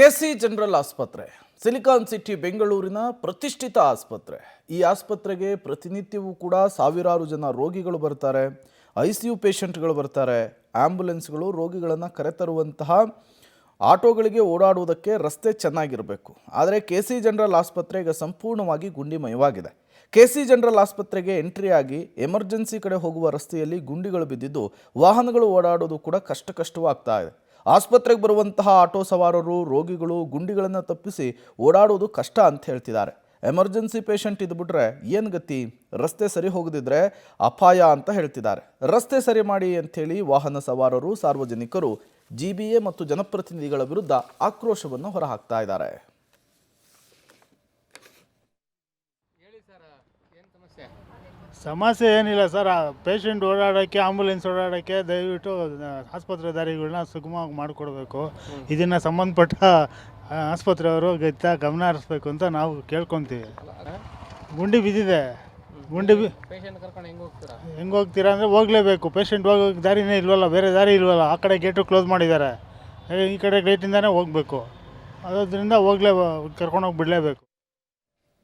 KC general ಆಸ್ಪತ್ರೆ silicon city ಬೆಂಗಳೂರಿನ ಪ್ರತಿಷ್ಠಿತ ಆಸ್ಪತ್ರೆ. ಈ ಆಸ್ಪತ್ರೆಗೆ ಪ್ರತಿನಿತ್ಯವೂ ಕೂಡ ಸಾವಿರಾರು ಜನ ರೋಗಿಗಳು ಬರ್ತಾರೆ, ICU ಪೇಷಂಟ್ಗಳು ಬರ್ತಾರೆ. ಆಂಬ್ಯುಲೆನ್ಸ್ಗಳು ರೋಗಿಗಳನ್ನು ಕರೆತರುವಂತಹ ಆಟೋಗಳಿಗೆ ಓಡಾಡುವುದಕ್ಕೆ ರಸ್ತೆ ಚೆನ್ನಾಗಿರಬೇಕು. ಆದರೆ ಕೆಸಿ ಜನರಲ್ ಆಸ್ಪತ್ರೆ ಈಗ ಸಂಪೂರ್ಣವಾಗಿ ಗುಂಡಿಮಯವಾಗಿದೆ. ಕೆಸಿ ಜನರಲ್ ಆಸ್ಪತ್ರೆಗೆ ಎಂಟ್ರಿ ಆಗಿ ಎಮರ್ಜೆನ್ಸಿ ಕಡೆ ಹೋಗುವ ರಸ್ತೆಯಲ್ಲಿ ಗುಂಡಿಗಳು ಬಿದ್ದಿದ್ದು ವಾಹನಗಳು ಓಡಾಡೋದು ಕೂಡ ಕಷ್ಟವಾಗ್ತಾ ಇದೆ. ಆಸ್ಪತ್ರೆಗೆ ಬರುವಂತಹ ಆಟೋ ಸವಾರರು ರೋಗಿಗಳು ಗುಂಡಿಗಳನ್ನು ತಪ್ಪಿಸಿ ಓಡಾಡೋದು ಕಷ್ಟ ಅಂತ ಹೇಳ್ತಿದ್ದಾರೆ. ಎಮರ್ಜೆನ್ಸಿ ಪೇಷಂಟ್ ಇದ್ಬಿಟ್ರೆ ಏನು ಗತಿ, ರಸ್ತೆ ಸರಿ ಹೋಗದಿದ್ರೆ ಅಪಾಯ ಅಂತ ಹೇಳ್ತಿದ್ದಾರೆ. ರಸ್ತೆ ಸರಿ ಮಾಡಿ ಅಂಥೇಳಿ ವಾಹನ ಸವಾರರು ಸಾರ್ವಜನಿಕರು GBA ಮತ್ತು ಜನಪ್ರತಿನಿಧಿಗಳ ವಿರುದ್ಧ ಆಕ್ರೋಶವನ್ನು ಹೊರಹಾಕ್ತಾ ಇದ್ದಾರೆ. ಸಮಸ್ಯೆ ಏನಿಲ್ಲ ಸರ್. ಪೇಷಂಟ್ ಓಡಾಡೋಕ್ಕೆ, ಆಂಬುಲೆನ್ಸ್ ಓಡಾಡೋಕ್ಕೆ ದಯವಿಟ್ಟು ಆಸ್ಪತ್ರೆ ದಾರಿಗಳನ್ನ ಸುಗಮವಾಗಿ ಮಾಡಿಕೊಡ್ಬೇಕು. ಇದನ್ನು ಸಂಬಂಧಪಟ್ಟ ಆಸ್ಪತ್ರೆಯವರು ಗಮನ ಹರಿಸ್ಬೇಕು ಅಂತ ನಾವು ಕೇಳ್ಕೊತೀವಿ. ಗುಂಡಿ ಬಿದ್ದಿದೆ. ಹೆಂಗೆ ಹೋಗ್ತೀರಾ ಅಂದರೆ ಹೋಗಲೇಬೇಕು. ಪೇಷಂಟ್ ಹೋಗೋಕ್ಕೆ ದಾರಿನೇ ಇಲ್ವಲ್ಲ, ಬೇರೆ ದಾರಿ ಇಲ್ವಲ್ಲ. ಆ ಕಡೆ ಗೇಟು ಕ್ಲೋಸ್ ಮಾಡಿದ್ದಾರೆ, ಈ ಕಡೆ ಗೇಟಿಂದನೇ ಹೋಗಬೇಕು. ಅದರಿಂದ ಕರ್ಕೊಂಡೋಗಿ ಬಿಡಲೇಬೇಕು.